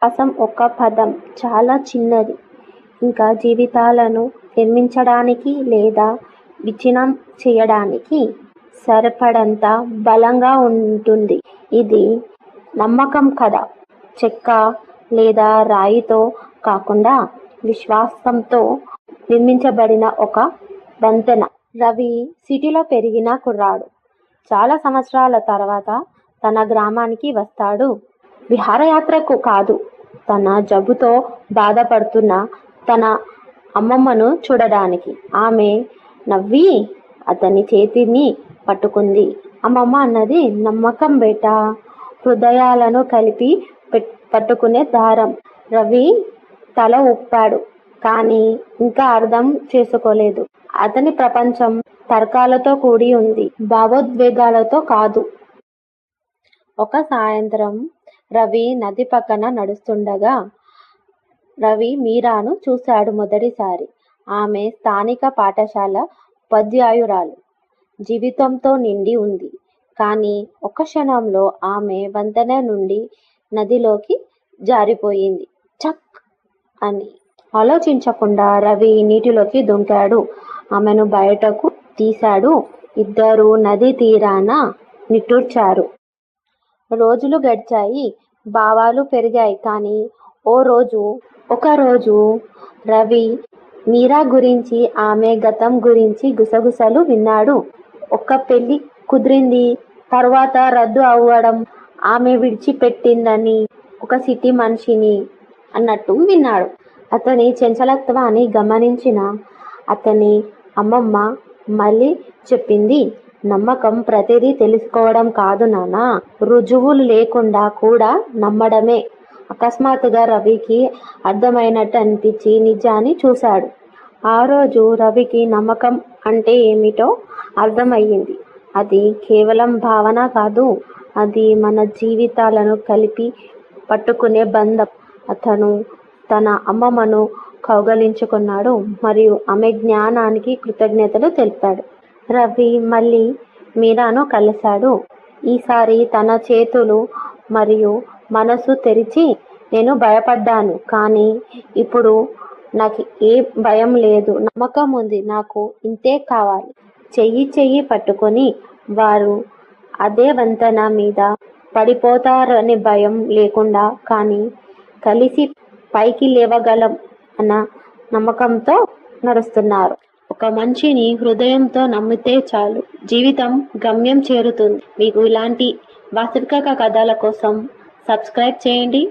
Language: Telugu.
విశ్వాసం ఒక పదం, చాలా చిన్నది, ఇంకా జీవితాలను నిర్మించడానికి లేదా విచ్ఛిన్నం చేయడానికి సరిపడంత బలంగా ఉంటుంది. ఇది నమ్మకం కథ, చెక్క లేదా రాయితో కాకుండా విశ్వాసంతో నిర్మించబడిన ఒక వంతెన. రవి సిటీలో పెరిగిన కుర్రాడు. చాలా సంవత్సరాల తర్వాత తన గ్రామానికి వస్తాడు. విహారయాత్రకు కాదు, తన జబ్బుతో బాధపడుతున్న తన అమ్మమ్మను చూడడానికి. ఆమె నవ్వి అతని చేతిని పట్టుకుంది. అమ్మమ్మ అన్నది, నమ్మకం బేటా, హృదయాలను కలిపి పట్టుకునే దారం. రవి తల ఊపాడు, కానీ ఇంకా అర్థం చేసుకోలేదు. అతని ప్రపంచం తర్కాలతో కూడి ఉంది, భావోద్వేగాలతో కాదు. ఒక సాయంత్రం రవి నది పక్కన నడుస్తుండగా రవి మీరాను చూశాడు మొదటిసారి. ఆమె స్థానిక పాఠశాల ఉపాధ్యాయురాలు. జీవితంతో నిండి ఉంది. కానీ ఒక క్షణంలో ఆమె వంతెన నుండి నదిలోకి జారిపోయింది. చక్ అని ఆలోచించకుండా రవి నీటిలోకి దుంకాడు. ఆమెను బయటకు తీశాడు. ఇద్దరూ నది తీరాన నిట్టూర్చారు. రోజులు గడిచాయి, భావాలు పెరిగాయి. కానీ ఒకరోజు రవి మీరా గురించి, ఆమె గతం గురించి గుసగుసలు విన్నాడు. ఒక పెళ్లి కుదిరింది, తర్వాత రద్దు అవ్వడం, ఆమె విడిచిపెట్టిందని ఒక సిటీ మనిషిని అన్నట్టు విన్నాడు. అతని చంచలత్వాన్ని గమనించిన అతని అమ్మమ్మ మళ్ళీ చెప్పింది, నమ్మకం ప్రతిదీ తెలుసుకోవడం కాదు నాన్న, రుజువులు లేకుండా కూడా నమ్మడమే. అకస్మాత్తుగా రవికి అర్థమైనట్టు అనిపించి నిజాన్ని చూశాడు. ఆ రోజు రవికి నమ్మకం అంటే ఏమిటో అర్థమయ్యింది. అది కేవలం భావన కాదు, అది మన జీవితాలను కలిపి పట్టుకునే బంధం. అతను తన అమ్మమ్మను కౌగలించుకున్నాడు మరియు ఆమె జ్ఞానానికి కృతజ్ఞతలు తెలిపాడు. రవి మళ్ళీ మీరాను కలిశాడు. ఈసారి తన చేతులు మరియు మనసు తెరిచి, నేను భయపడ్డాను, కానీ ఇప్పుడు నాకు ఏ భయం లేదు, నమ్మకం ఉంది, నాకు ఇంతే కావాలి. చెయ్యి పట్టుకొని వారు అదే వంతెన మీద పడిపోతారనే భయం లేకుండా, కానీ కలిసి పైకి లేవగలం అన్న నమ్మకంతో నడుస్తున్నారు. ఒక మనిషిని హృదయంతో నమ్మితే చాలు, జీవితం గమ్యం చేరుతుంది. మీకు ఇలాంటి వాస్తవిక కథల కోసం సబ్స్క్రైబ్ చేయండి.